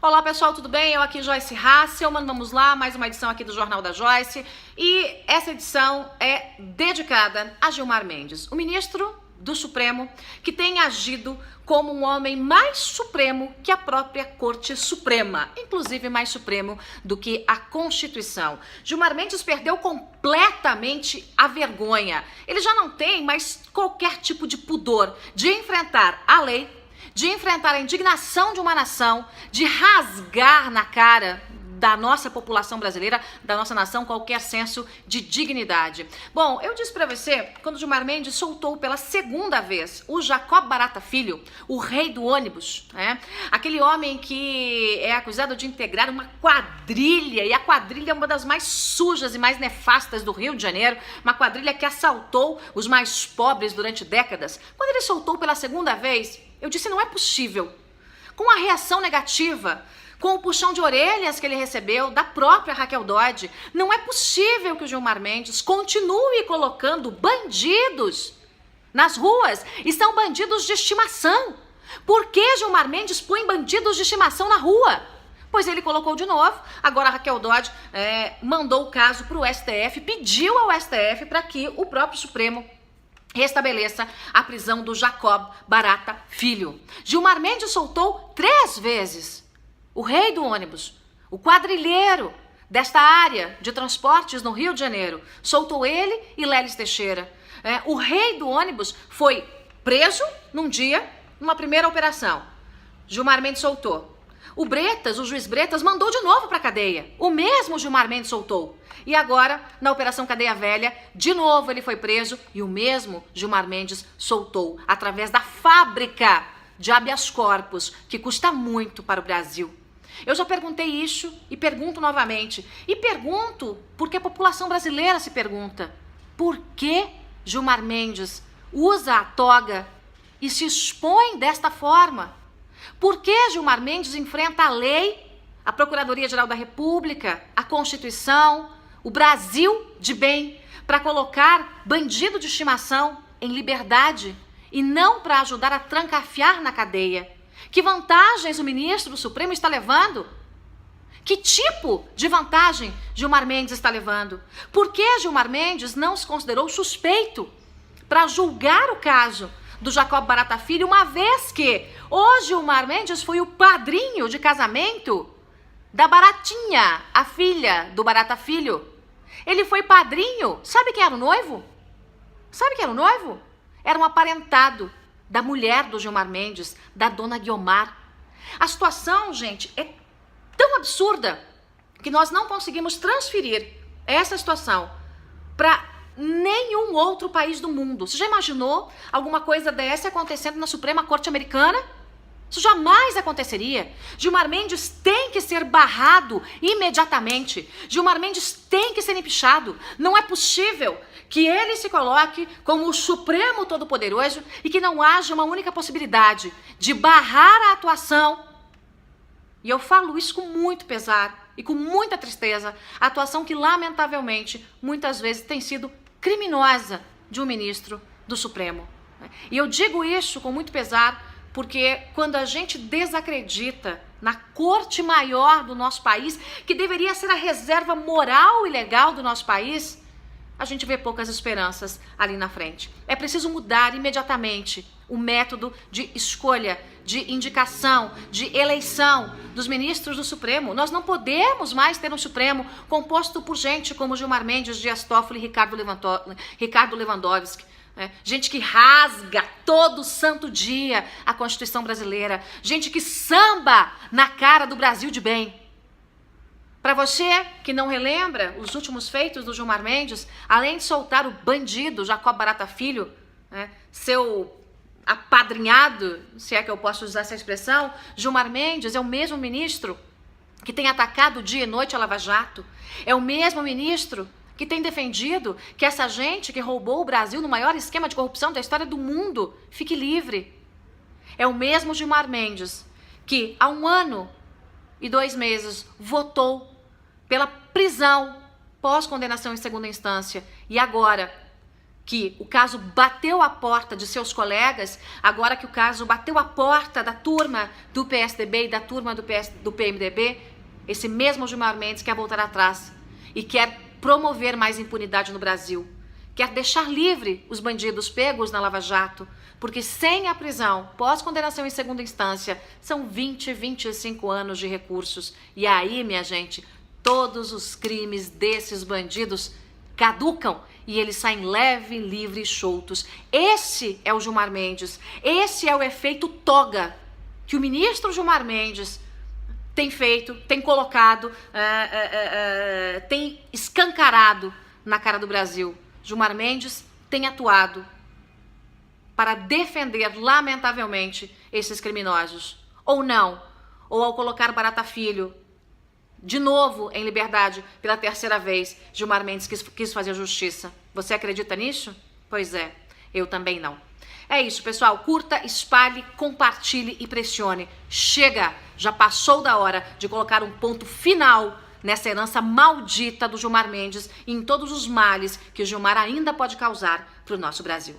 Olá pessoal, tudo bem? Eu aqui, Joyce Hasselman, vamos lá, mais uma edição aqui do Jornal da Joyce. E essa edição é dedicada a Gilmar Mendes, o ministro do Supremo, que tem agido como um homem mais supremo que a própria Corte Suprema, inclusive mais supremo do que a Constituição. Gilmar Mendes perdeu completamente a vergonha. Ele já não tem mais qualquer tipo de pudor de enfrentar a lei, de enfrentar a indignação de uma nação, de rasgar na cara da nossa população brasileira, da nossa nação, qualquer senso de dignidade. Bom, eu disse pra você, quando Gilmar Mendes soltou pela segunda vez o Jacob Barata Filho, o rei do ônibus, né? Aquele homem que é acusado de integrar uma quadrilha, e a quadrilha é uma das mais sujas e mais nefastas do Rio de Janeiro, uma quadrilha que assaltou os mais pobres durante décadas. Quando ele soltou pela segunda vez, eu disse, não é possível. Com a reação negativa, com o puxão de orelhas que ele recebeu da própria Raquel Dodge, não é possível que o Gilmar Mendes continue colocando bandidos nas ruas, e são bandidos de estimação. Por que Gilmar Mendes põe bandidos de estimação na rua? Pois ele colocou de novo, agora a Raquel Dodge mandou o caso para o STF, pediu ao STF para que o próprio Supremo restabeleça a prisão do Jacob Barata Filho. Gilmar Mendes soltou 3 vezes o rei do ônibus, o quadrilheiro desta área de transportes no Rio de Janeiro. Soltou ele e Lelis Teixeira. O rei do ônibus foi preso num dia, numa primeira operação. Gilmar Mendes soltou. O Bretas, o juiz Bretas, mandou de novo para a cadeia. O mesmo Gilmar Mendes soltou. E agora, na Operação Cadeia Velha, de novo ele foi preso e o mesmo Gilmar Mendes soltou através da fábrica de habeas corpus, que custa muito para o Brasil. Eu já perguntei isso e pergunto novamente. E pergunto porque a população brasileira se pergunta. Por que Gilmar Mendes usa a toga e se expõe desta forma? Por que Gilmar Mendes enfrenta a lei, a Procuradoria-Geral da República, a Constituição, o Brasil de bem, para colocar bandido de estimação em liberdade e não para ajudar a trancafiar na cadeia? Que vantagens o ministro do Supremo está levando? Que tipo de vantagem Gilmar Mendes está levando? Por que Gilmar Mendes não se considerou suspeito para julgar o caso do Jacob Barata Filho, uma vez que o Gilmar Mendes foi o padrinho de casamento da Baratinha, a filha do Barata Filho? Ele foi padrinho. Sabe quem era o noivo? Sabe quem era o noivo? Era um aparentado da mulher do Gilmar Mendes, da dona Guiomar. A situação, gente, é tão absurda que nós não conseguimos transferir essa situação para nenhum outro país do mundo. Você já imaginou alguma coisa dessa acontecendo na Suprema Corte Americana? Isso jamais aconteceria. Gilmar Mendes tem que ser barrado imediatamente. Gilmar Mendes tem que ser empichado. Não é possível que ele se coloque como o Supremo Todo-Poderoso e que não haja uma única possibilidade de barrar a atuação. E eu falo isso com muito pesar e com muita tristeza. A atuação que, lamentavelmente, muitas vezes tem sido criminosa de um ministro do Supremo. E eu digo isso com muito pesar porque quando a gente desacredita na Corte Maior do nosso país, que deveria ser a reserva moral e legal do nosso país, a gente vê poucas esperanças ali na frente. É preciso mudar imediatamente o método de escolha, de indicação, de eleição dos ministros do Supremo. Nós não podemos mais ter um Supremo composto por gente como Gilmar Mendes, Dias Toffoli e Ricardo Lewandowski. Gente que rasga todo santo dia a Constituição brasileira. Gente que samba na cara do Brasil de bem. Para você que não relembra os últimos feitos do Gilmar Mendes, além de soltar o bandido Jacob Barata Filho, seu apadrinhado, se é que eu posso usar essa expressão, Gilmar Mendes é o mesmo ministro que tem atacado dia e noite a Lava Jato. É o mesmo ministro que tem defendido que essa gente que roubou o Brasil no maior esquema de corrupção da história do mundo fique livre. É o mesmo Gilmar Mendes que há 1 ano e 2 meses votou pela prisão pós-condenação em segunda instância e agora que o caso bateu a porta de seus colegas, agora que o caso bateu a porta da turma do PSDB e da turma do PMDB, esse mesmo Gilmar Mendes quer voltar atrás e quer promover mais impunidade no Brasil, quer deixar livre os bandidos pegos na Lava Jato, porque sem a prisão, pós-condenação em segunda instância, são 20, 25 anos de recursos. E aí, minha gente, todos os crimes desses bandidos caducam e eles saem leve, livre e soltos. Esse é o Gilmar Mendes, esse é o efeito toga que o ministro Gilmar Mendes tem feito, tem colocado, tem escancarado na cara do Brasil. Gilmar Mendes tem atuado para defender, lamentavelmente, esses criminosos. Ou não, ou ao colocar Barata Filho de novo em liberdade pela terceira vez, Gilmar Mendes quis fazer justiça. Você acredita nisso? Pois é, eu também não. É isso, pessoal. Curta, espalhe, compartilhe e pressione. Chega! Já passou da hora de colocar um ponto final nessa herança maldita do Gilmar Mendes e em todos os males que o Gilmar ainda pode causar para o nosso Brasil.